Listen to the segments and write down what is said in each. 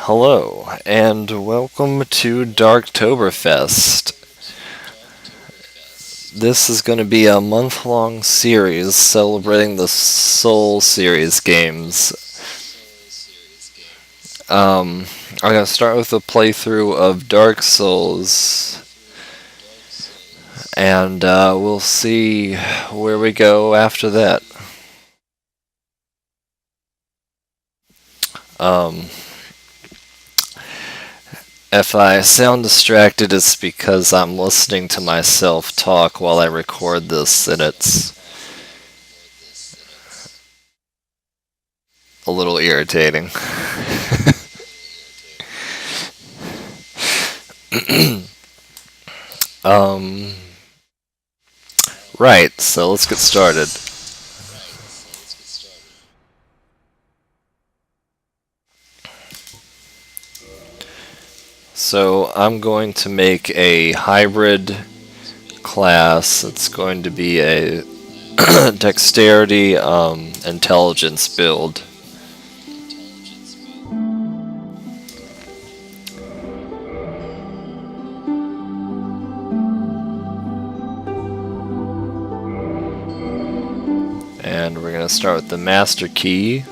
Hello, and welcome to Darktoberfest. This is going to be a month-long series celebrating the Soul series games. I'm going to start with a playthrough of Dark Souls, and we'll see where we go after that. If I sound distracted, it's because I'm listening to myself talk while I record this, and it's a little irritating. Right, so let's get started. So I'm going to make a hybrid class. It's going to be a dexterity intelligence build. And we're going to start with the master key.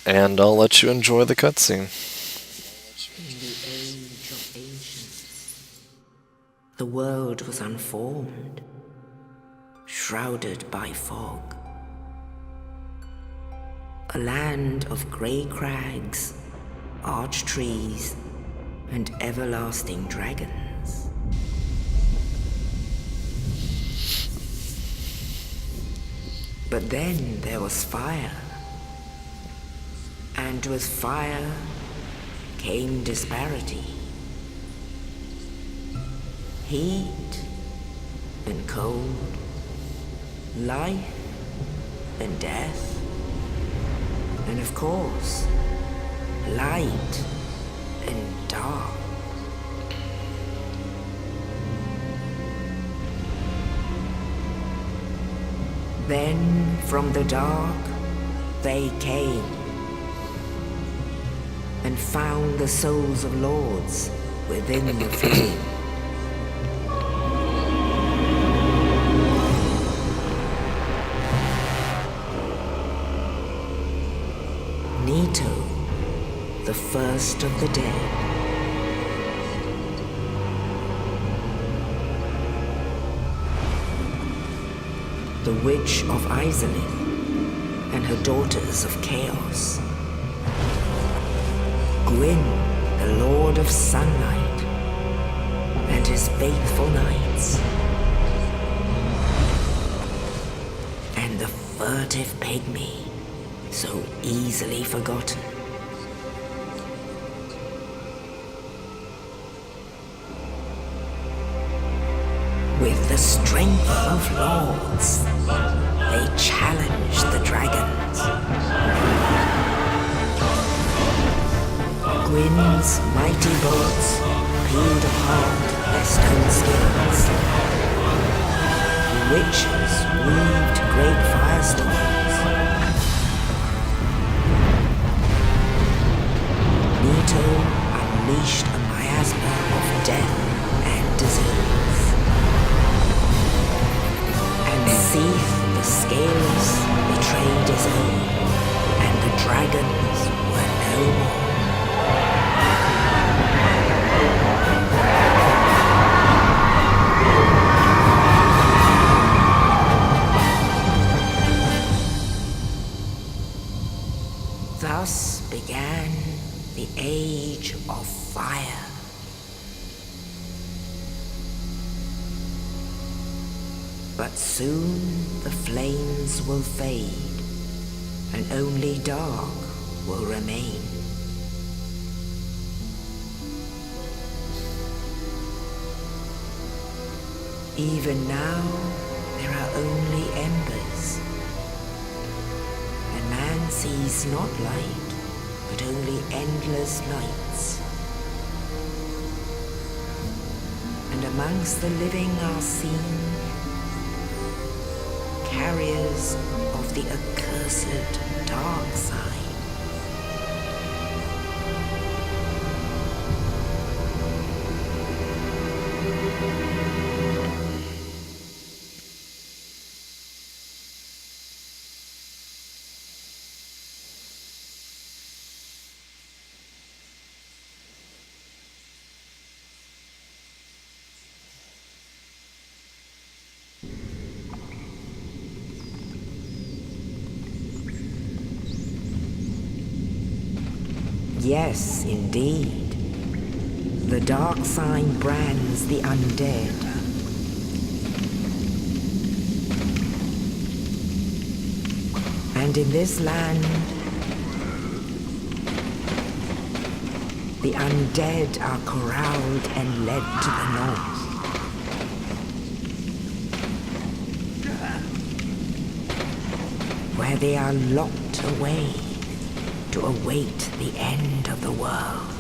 And I'll let you enjoy the cutscene. In the age of ancients, the world was unformed, shrouded by fog. A land of grey crags, arch trees, and everlasting dragons. But then there was fire. And with fire came disparity. Heat and cold, life and death, and of course, light and dark. Then from the dark they came and found the souls of lords within the flame. Nito, the first of the dead. The Witch of Asylum and her daughters of chaos. Gwyn, the Lord of Sunlight, and his faithful knights. And the furtive pygmy, so easily forgotten. With the strength of lords, they challenged the dragons. Gwyn's mighty bolts peeled apart their stone skins. The witches weaved great firestorms. Nito unleashed a miasma of death and disease. And Seath the Scaleless betrayed his own, and the dragons were no more. Thus began the Age of Fire. But soon the flames will fade, and only dark will remain. Even now, there are only embers, and man sees not light, but only endless nights. And amongst the living are seen carriers of the accursed dark side. Yes, indeed. The dark sign brands the undead. And in this land, the undead are corralled and led to the north. Where they are locked away to await the end of the world.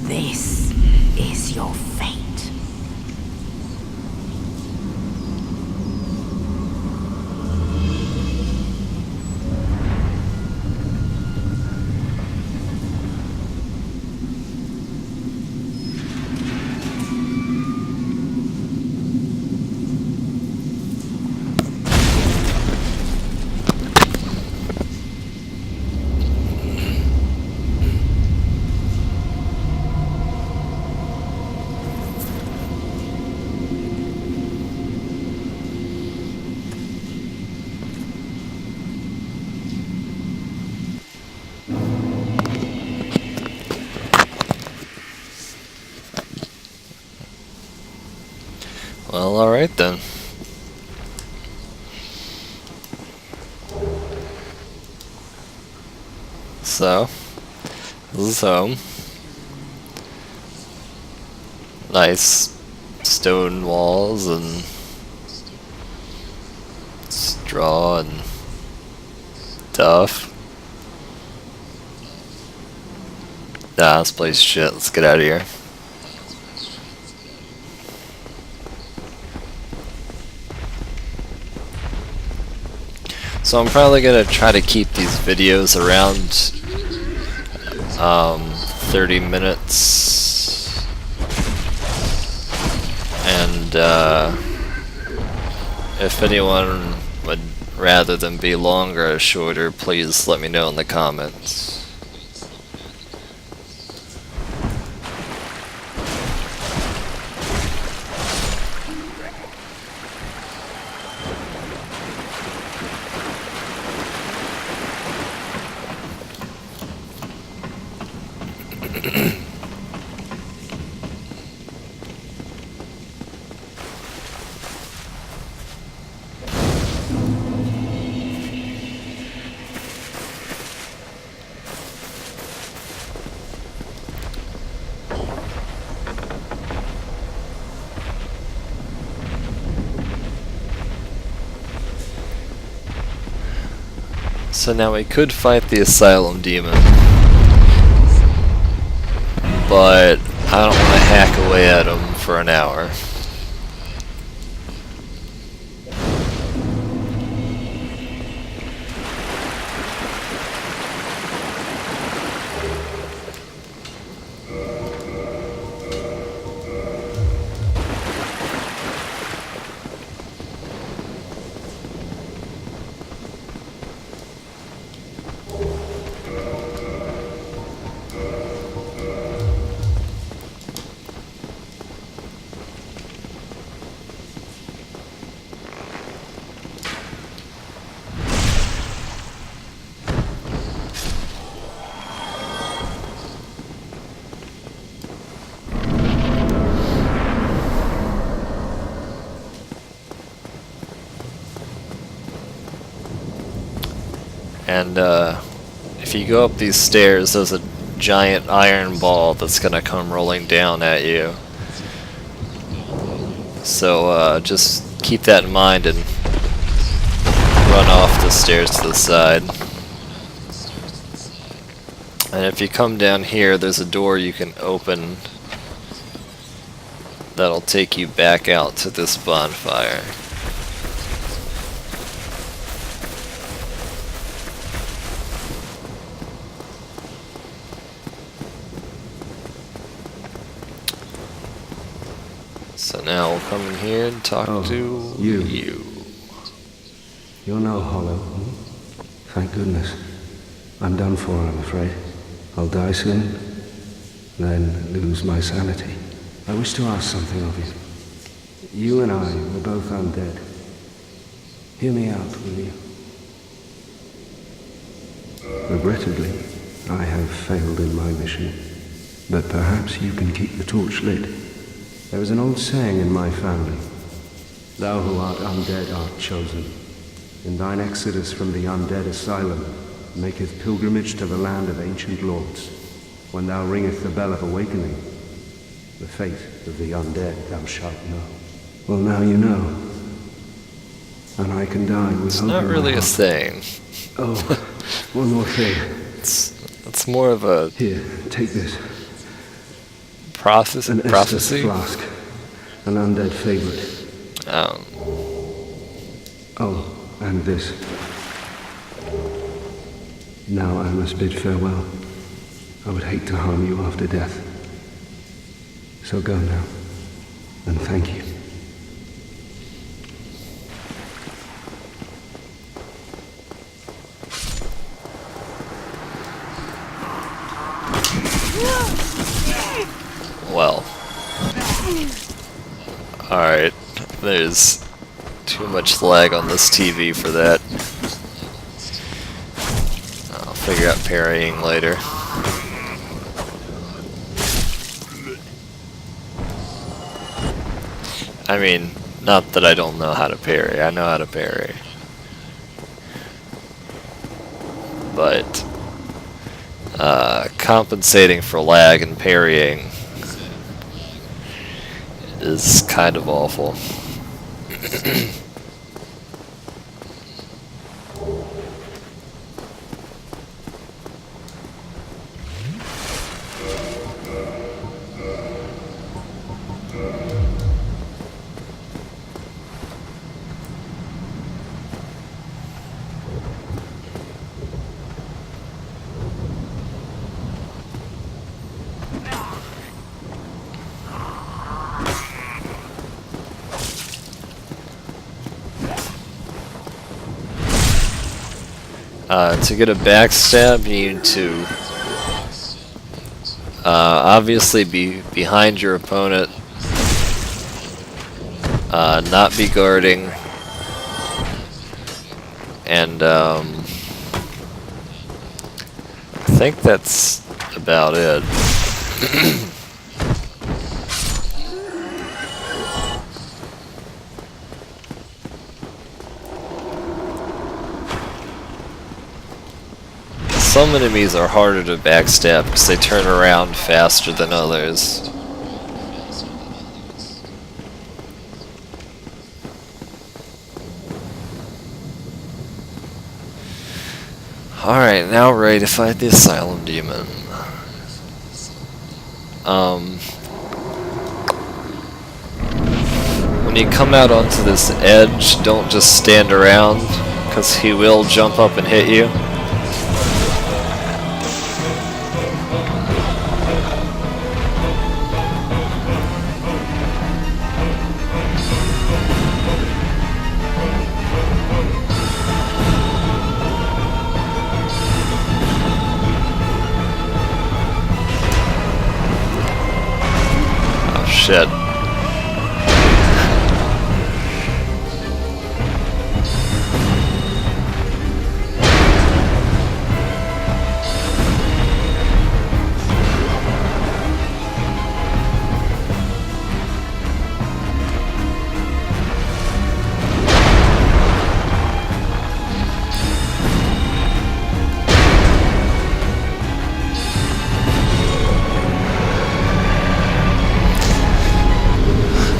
This is your fate. Well, alright then. So, this is home. Nice stone walls and straw and stuff. Nah, this place is shit. Let's get out of here. So I'm probably gonna try to keep these videos around 30 minutes, and if anyone would rather them be longer or shorter, please let me know in the comments. So now we could fight the Asylum demon, but I don't want to hack away at him for an hour. And if you go up these stairs, there's a giant iron ball that's gonna come rolling down at you. So just keep that in mind and run off the stairs to the side. And if you come down here, there's a door you can open that'll take you back out to this bonfire. So now we'll come in here and talk to you. You're no hollow. Thank goodness. I'm done for, I'm afraid. I'll die soon, then lose my sanity. I wish to ask something of you. You and I were both undead. Hear me out, will you? Regrettably, I have failed in my mission, but perhaps you can keep the torch lit. There is an old saying in my family, "Thou who art undead art chosen. In thine exodus from the undead asylum, maketh pilgrimage to the land of ancient lords. When thou ringeth the bell of awakening, the fate of the undead thou shalt know." Well, now you know. And I can die with It's hope not in my really a heart. saying. Oh, one more thing. It's more of a Here, take this. prophecy. An Estus flask. An undead favorite. Oh, and this. Now I must bid farewell. I would hate to harm you after death. So go now, and thank you. Well. Alright. There's too much lag on this TV for that. I'll figure out parrying later. I mean, not that I don't know how to parry. I know how to parry. But compensating for lag and parrying is kind of awful. To get a backstab, you need to obviously be behind your opponent, not be guarding, and I think that's about it. Some enemies are harder to backstab because they turn around faster than others. Alright, now ready to fight the Asylum demon. When you come out onto this edge, don't just stand around, because he will jump up and hit you. Shit.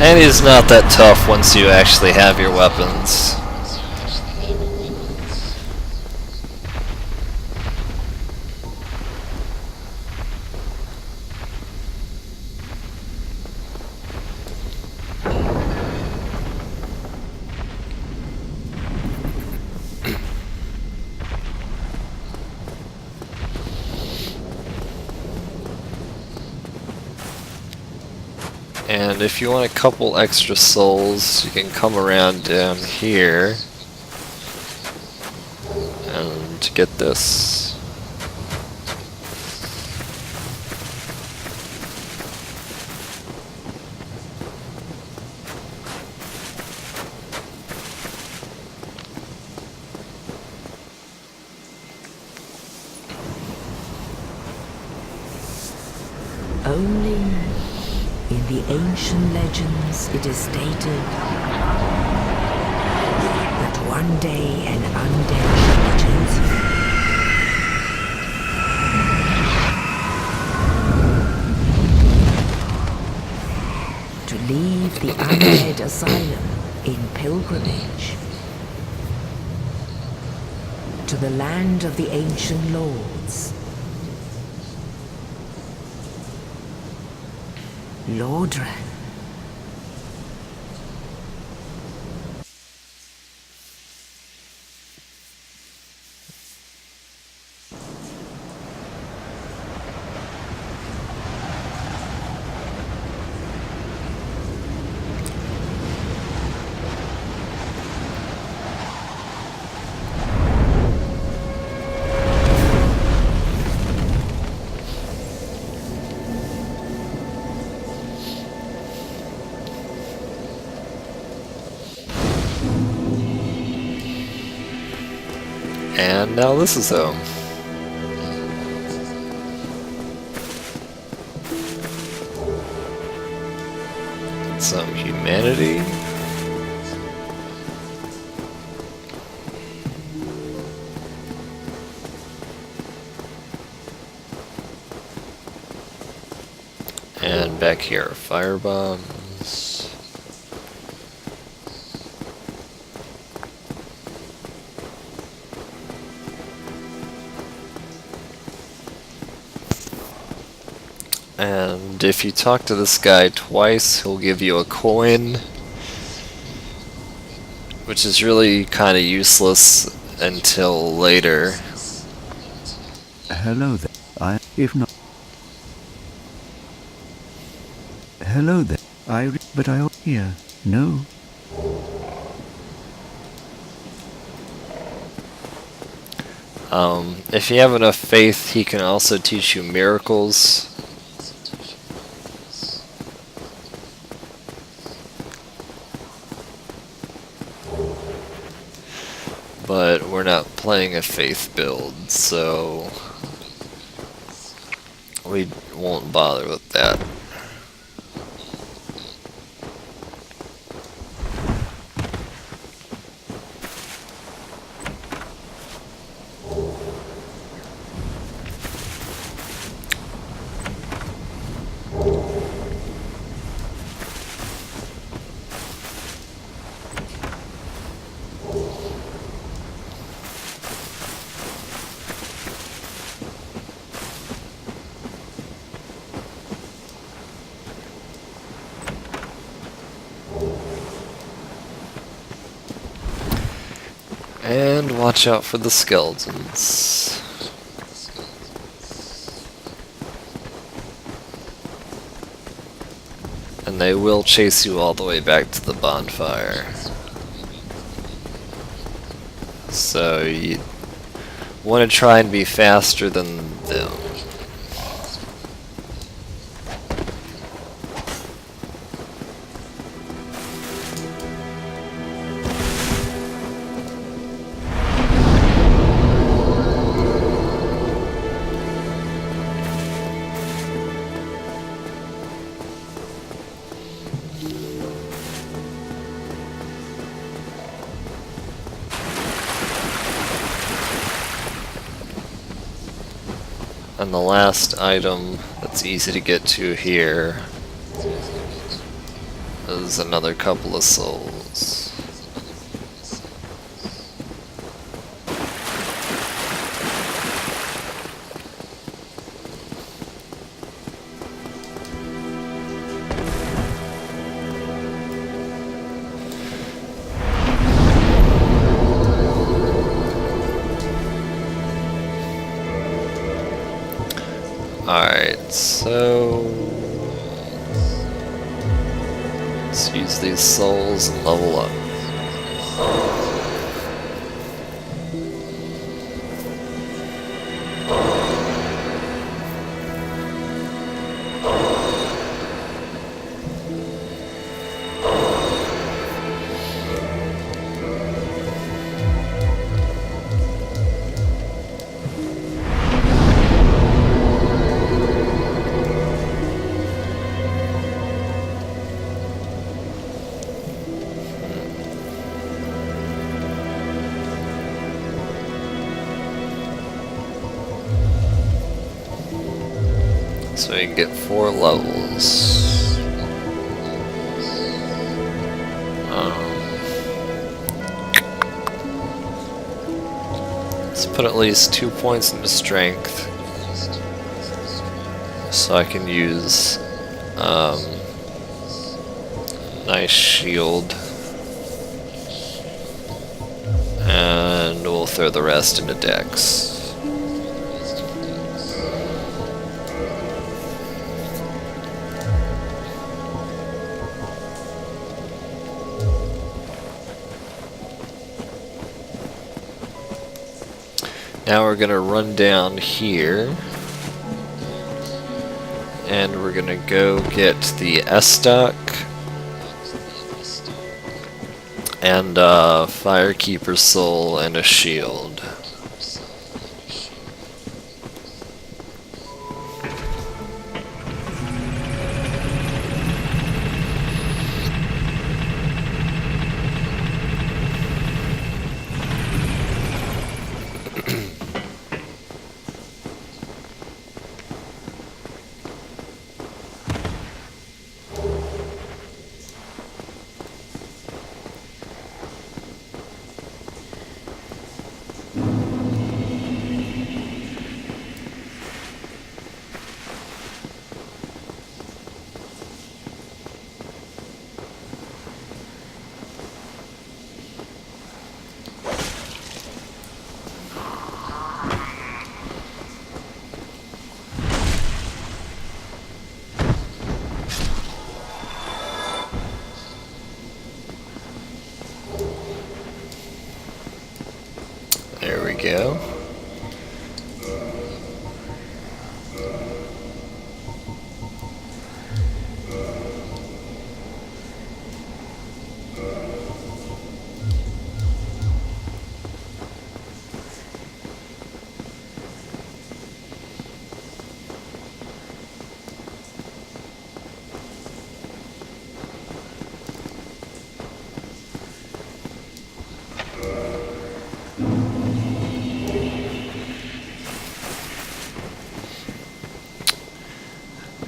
And he's not that tough once you actually have your weapons. And if you want a couple extra souls, you can come around down here and get this. Only in the ancient legends it is stated that one day an undead shall be chosen. To leave the undead asylum in pilgrimage to the land of the ancient lords. Lordran. And now this is home. Some humanity. And back here are firebombs. And if you talk to this guy twice, he'll give you a coin, which is really kind of useless until later. Hello there. If not. Hello there. But I here. No. If you have enough faith, he can also teach you miracles. But we're not playing a faith build, so we won't bother with that. And watch out for the skeletons. And they will chase you all the way back to the bonfire. So you want to try and be faster than them. And the last item that's easy to get to here There's another couple of souls. Alright, so let's use these souls and level up. So we can get 4 levels. Let's put at least 2 points into strength, so I can use nice shield, and we'll throw the rest into dex. Now we're gonna run down here, and we're gonna go get the S-Stock and Firekeeper Soul and a shield. There we go.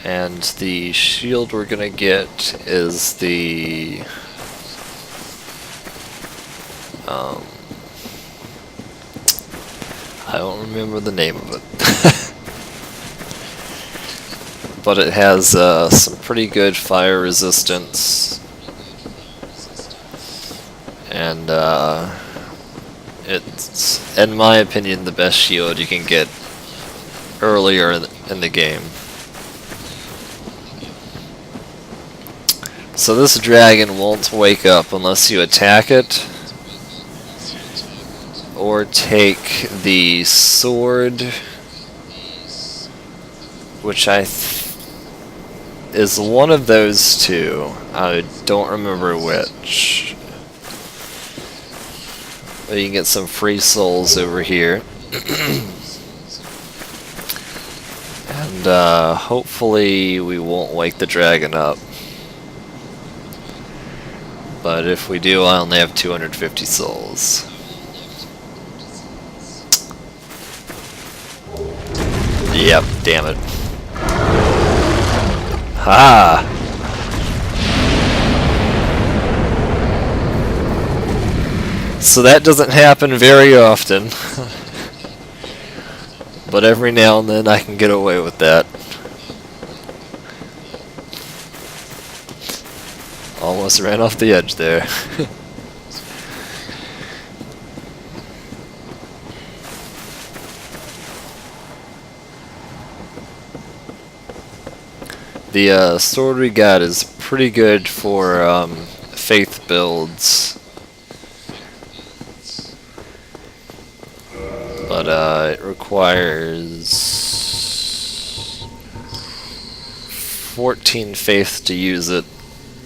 And the shield we're gonna get is the I don't remember the name of it, but it has some pretty good fire resistance, and it's, in my opinion, the best shield you can get earlier in the game. So this dragon won't wake up unless you attack it or take the sword, which is one of those two. I don't remember which. But you can get some free souls over here. And hopefully we won't wake the dragon up. But if we do, I only have 250 souls. Yep, damn it. Ha! So that doesn't happen very often. But every now and then I can get away with that. Almost ran off the edge there. The sword we got is pretty good for faith builds. But it requires 14 faith to use it,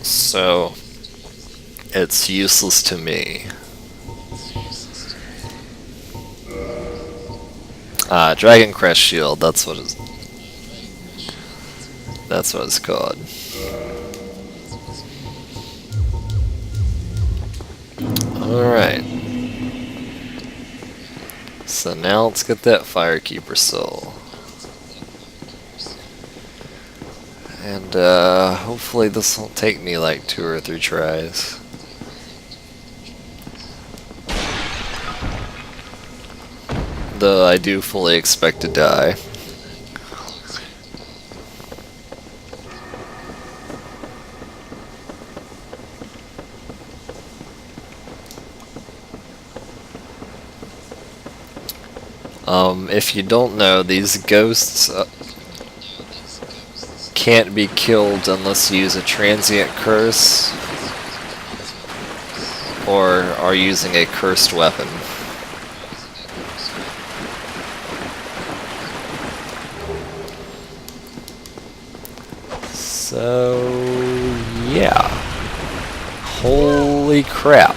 so it's useless to me. Dragon Crest Shield, that's what it's called. Alright. So now let's get that Firekeeper soul. And hopefully this won't take me like 2 or 3 tries. Though I do fully expect to die. If you don't know, these ghosts can't be killed unless you use a transient curse or are using a cursed weapon. So, yeah. Holy crap.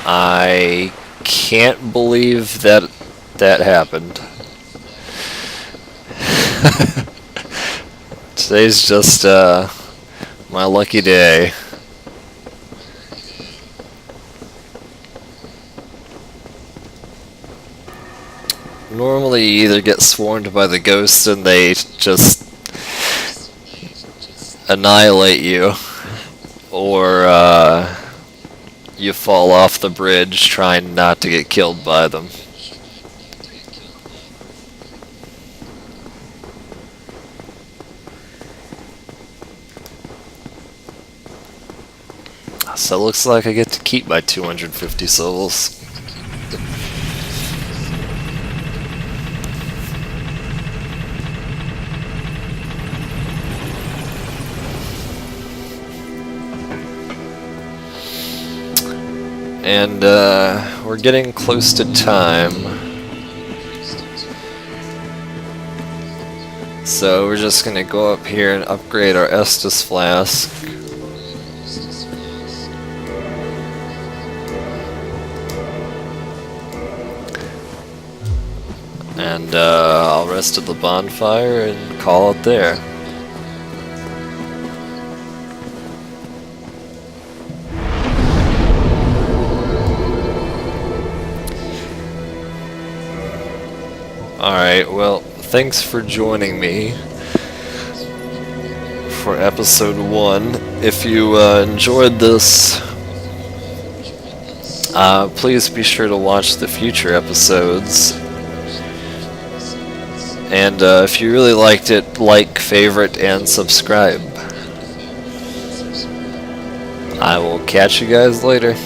I can't believe that happened. Today's just my lucky day. Normally you either get swarmed by the ghosts and they just annihilate you, or you fall off the bridge trying not to get killed by them. So it looks like I get to keep my 250 souls. And we're getting close to time. So we're just gonna go up here and upgrade our Estus flask. And I'll rest at the bonfire and call it there. Alright, well, thanks for joining me for episode 1. If you enjoyed this, please be sure to watch the future episodes. And if you really liked it, like, favorite, and subscribe. I will catch you guys later.